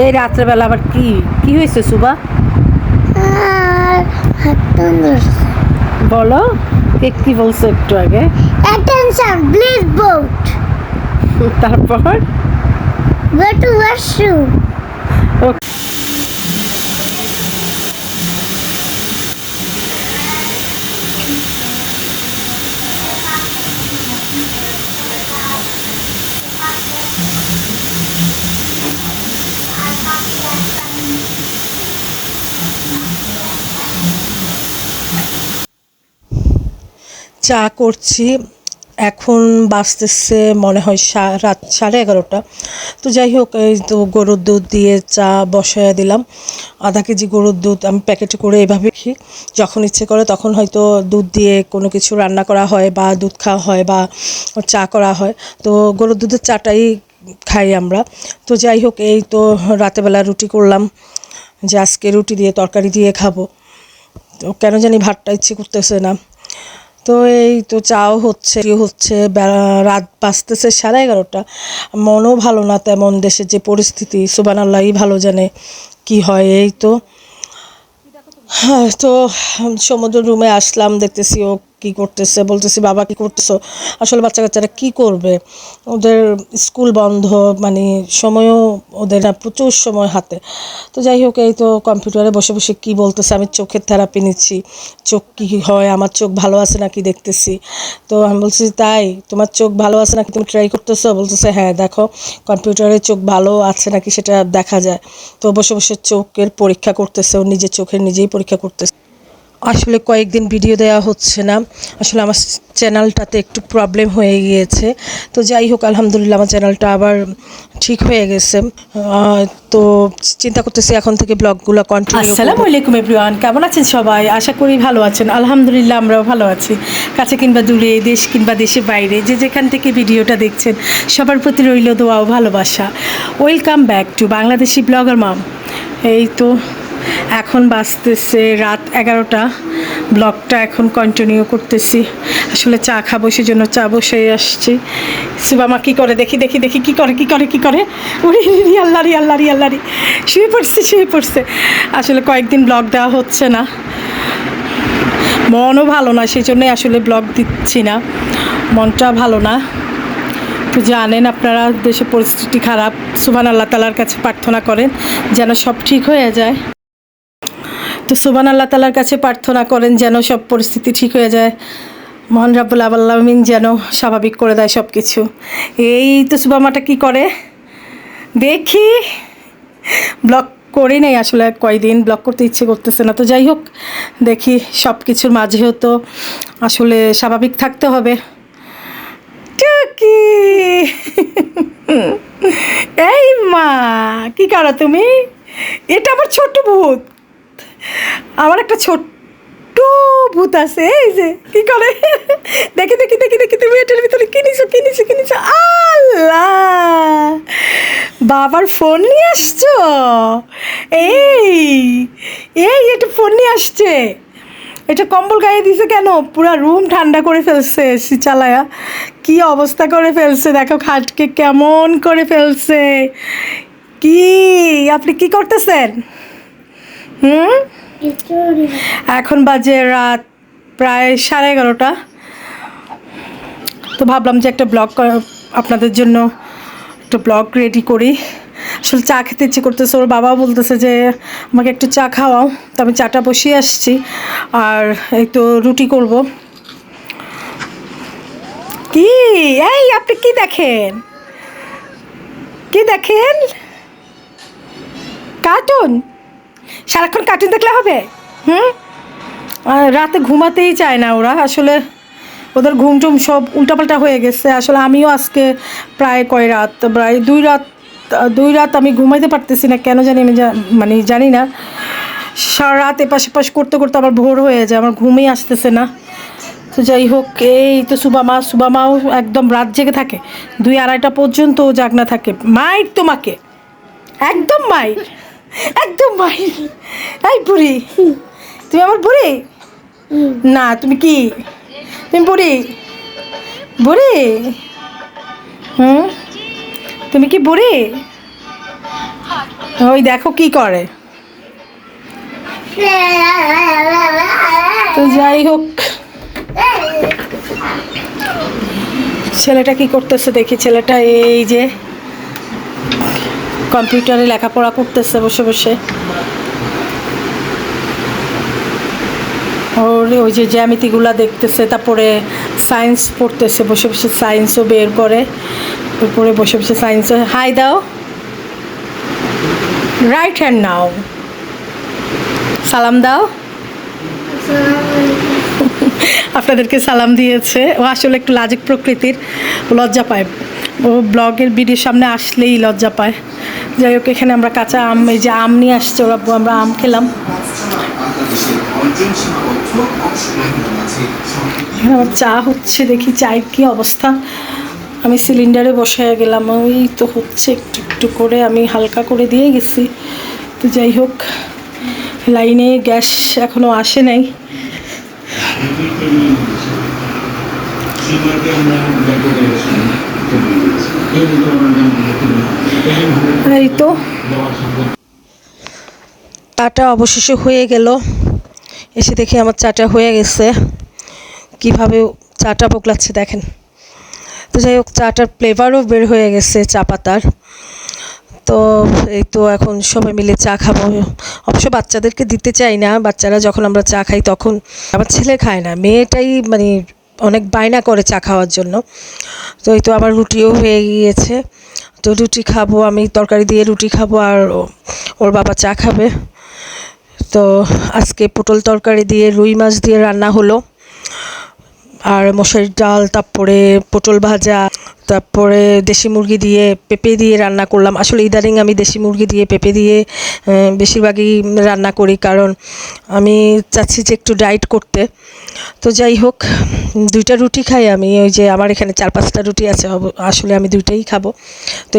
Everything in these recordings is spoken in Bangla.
এই রাত্রেবেলা আবার কি কি হয়েছে সুবা? বলো, কে কি বলছো একটু আগে? Attention, please vote. তারপর Go to washroom. চা করছি। এখন বাজতেছে মনে হয় রাত 11:30। তো যাই হোক, এই তো গরুর দুধ দিয়ে চা বসায় দিলাম। আধা কেজি গরুর দুধ আমি প্যাকেটে করে এভাবে রাখি, যখন ইচ্ছে করে তখন হয়তো দুধ দিয়ে কোনো কিছু রান্না করা হয় বা দুধ খাওয়া হয় বা চা করা হয়। তো গরুর দুধের চাটাই খাই আমরা। তো যাই হোক, এই তো রাতেবেলা রুটি করলাম, যে আজকে রুটি দিয়ে তরকারি দিয়ে খাবো। তো কেন জানি ভাতটা ইচ্ছে করতেছে না। তো এই তো চাও হচ্ছে রাত বাজতেছে 11:30। মনও ভালো না তেমন, দেশের যে পরিস্থিতি সুবহানাল্লাহই ভালো জানে কি হয়। এই তো হ্যাঁ, তো সমুদ্র রুমে আসলাম, দেখতেছি ও কী করতেছে। বলতেছি, বাবা কী করতেছো? আসলে বাচ্চা কাচ্চারা কী করবে, ওদের স্কুল বন্ধ, মানে সময়ও ওদের না প্রচুর সময় হাতে। তো যাই হোক, এই তো কম্পিউটারে বসে বসে কী বলতেছে, আমি চোখের থেরাপি নিচ্ছি, চোখ কী হয়, আমার চোখ ভালো আছে নাকি দেখতেছি। তো আমি বলছি, তাই তোমার চোখ ভালো আছে নাকি, তুমি ট্রাই করতেছো? বলতেছে, হ্যাঁ দেখো কম্পিউটারে চোখ ভালো আছে নাকি সেটা দেখা যায়। তো বসে বসে চোখের পরীক্ষা করতেছে, ও নিজের চোখের নিজেই পরীক্ষা করতেছে। আসলে কয়েকদিন ভিডিও দেওয়া হচ্ছে না, আসলে আমার চ্যানেলটাতে একটু প্রবলেম হয়ে গিয়েছে। তো যাই হোক, আলহামদুলিল্লাহ আমার চ্যানেলটা আবার ঠিক হয়ে গেছে। তো চিন্তা করতেছি এখন থেকে ব্লগগুলো কন্টিনিউ করব। আসসালামু আলাইকুম এভরিওয়ান, কেমন আছেন সবাই? আশা করি ভালো আছেন। আলহামদুলিল্লাহ আমরাও ভালো আছি। কাছে কিংবা দূরে, দেশ কিংবা দেশের বাইরে, যে যেখান থেকে ভিডিওটা দেখছেন সবার প্রতি রইল দোয়া ও ভালোবাসা। Welcome back to Bangladeshi blogger mum. এই তো এখন বাজতেছে রাত 11টা। ব্লগটা এখন কন্টিনিউ করতেছি। আসলে চা খাবো, সেজন্য চা বসে আসছি। সুবামা কী করে দেখি দেখি দেখি কী করে কী করে কী করে উড়ি আল্লাহরি আল্লাহরি আল্লাহরি শুয়ে পড়ছে। আসলে কয়েকদিন ব্লগ দেওয়া হচ্ছে না, মনও ভালো না, সেই জন্যই আসলে ব্লগ দিচ্ছি না। মনটা ভালো না, তো জানেন আপনারা দেশের পরিস্থিতি খারাপ। সুবহানাল্লাহ তাআলার কাছে প্রার্থনা করেন যেন সব ঠিক হয়ে যায়। তো সুবহানাল্লাহ তাআলার কাছে প্রার্থনা করেন যেন সব পরিস্থিতি ঠিক হয়ে যায়, মহান রাব্বুল আলামিন যেন স্বাভাবিক করে দেয় সব কিছু। এই তো সুবামাটা কী করে দেখি। ব্লগ করি নাই আসলে, কয়দিন ব্লগ করতে ইচ্ছে করতেছে না। তো যাই হোক, দেখি সব কিছুর মাঝেও তো আসলে স্বাভাবিক থাকতে হবে। টুকি এই মা, কী করো তুমি? এটা আমার ছোট্ট ভূত, আমার একটা ছোট্ট ভূত আছে। এই যে কি করে দেখি দেখি দেখি দেখি, তুমি এটার ভিতরে কিনেছো। আল্লাহ, বাবার ফোন নিয়ে আসছো? এই এই এটা ফোন নিয়ে আসছে, এটা কম্বল গায়ে দিছে কেন? পুরা রুম ঠান্ডা করে ফেলছে এসি চালায়া, কি অবস্থা করে ফেলছে দেখো, খাটকে কেমন করে ফেলছে। কি আপনি কি করতেছেন? এখন বাজে রাত প্রায় 11:30। তো ভাবলাম যে একটা ব্লগ আপনাদের জন্য একটা ব্লগ রেডি করি। আসলে চা খেতে ইচ্ছে করতেছে, ওর বাবা বলতেছে যে আমাকে একটু চা খাওয়াও। তো আমি চাটা বসিয়ে আসছি, আর এই তো রুটি করব। কি এই আপনি কি দেখেন কার্টুন? সারাক্ষণ কার্টুন দেখলে হবে? রাতে ঘুমাতেই চায় না ওরা, আসলে ওদের ঘুম টুম সব উল্টাপাল্টা হয়ে গেছে। আসলে আমিও আজকে প্রায় প্রায় 2 রাত আমি ঘুমাইতে পারতেছি না, কেন জানি আমি মানে জানি না। সারা রাত এপাশ এপাশ করতে করতে আবার ভোর হয়ে যায়, আমার ঘুমই আসতেছে না। তো যাই হোক, এই তো সুবামাও একদম রাত জেগে থাকে, 2-2:30 পর্যন্ত জাগনা থাকে। মাইর তোমাকে, একদম মাইর, এই বুড়ি, তুমি আমার বুড়ি না, তুমি কি, তুমি বুড়ি তুমি কি বুড়ি? ওই দেখো কি করে। তো যাই হোক, ছেলেটা কি করতেছে দেখি। ছেলেটা এই যে কম্পিউটারে লেখাপড়া করতেছে বসে বসে। ওর ওই যে জ্যামিতিগুলা দেখতেছে, তারপরে সায়েন্স পড়তেছে বসে বসে, সায়েন্সও বের করে উপরে বসে বসে সায়েন্স। হাই দাও, রাইট হ্যান্ড নাও, সালাম দাও। আপনাদেরকে সালাম দিয়েছে। ও আসলে একটু লাজুক প্রকৃতির, লজ্জা পায়। ও ব্লগের ভিডিওর সামনে আসলেই লজ্জা পায়। যাই হোক, এখানে আমরা কাঁচা আম, এই যে আম নিয়ে আসছে ওরা, আমরা আম খেলাম। আমার চা হচ্ছে, দেখি চায়ের কি অবস্থা। আমি সিলিন্ডারে বসে গেলাম, ওই তো হচ্ছে একটু একটু করে, আমি হালকা করে দিয়ে গেছি। তো যাই হোক, লাইনে গ্যাস এখনও আসে নাই। এই তো চাটা অবশেষে হয়ে গেল। এসে দেখি আমার চাটা হয়ে গেছে। কিভাবে চাটা বকলাচ্ছে দেখেন। তো যাই হোক, চাটার ফ্লেভারও বের হয়ে গেছে চা পাতার। তো এই তো এখন সবাই মিলে চা খাবো। অবশ্য বাচ্চাদেরকে দিতে চাই না, বাচ্চারা যখন আমরা চা খাই তখন। আমার ছেলে খায় না, মেয়েটাই মানে অনেক বায়না করে চা খাওয়ার জন্য। তো এই তো আমার রুটিও হয়ে গিয়েছে। তো রুটি খাবো, আমি তরকারি দিয়ে রুটি খাবো, আর ওর বাবা চা খাবে। তো আজকে পটল তরকারি দিয়ে রুই মাছ দিয়ে রান্না হলো, আর মশারির ডাল, তারপরে পটল ভাজা, তারপরে দেশি মুরগি দিয়ে পেঁপে দিয়ে রান্না করলাম। আসলে ইদানিং আমি দেশি মুরগি দিয়ে পেঁপে দিয়ে বেশিরভাগই রান্না করি, কারণ আমি চাচ্ছি যে একটু ডায়েট করতে। তো যাই হোক, 2টা রুটি খাই আমি। ওই যে আমার এখানে 4-5টা রুটি আছে, আসলে আমি 2টাই খাবো। তো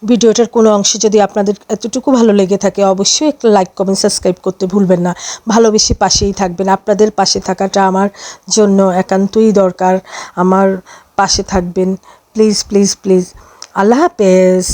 ভিডিওটার কোনো অংশে যদি আপনাদের এতটুকু ভালো লেগে থাকে, অবশ্যই একটা লাইক, কমেন্ট, সাবস্ক্রাইব করতে ভুলবেন না। ভালোবেসে পাশেই থাকবেন। আপনাদের পাশে থাকাটা আমার জন্য একান্তই দরকার। আমার পাশে থাকবেন প্লিজ প্লিজ প্লিজ। আল্লাহ হাফেজ।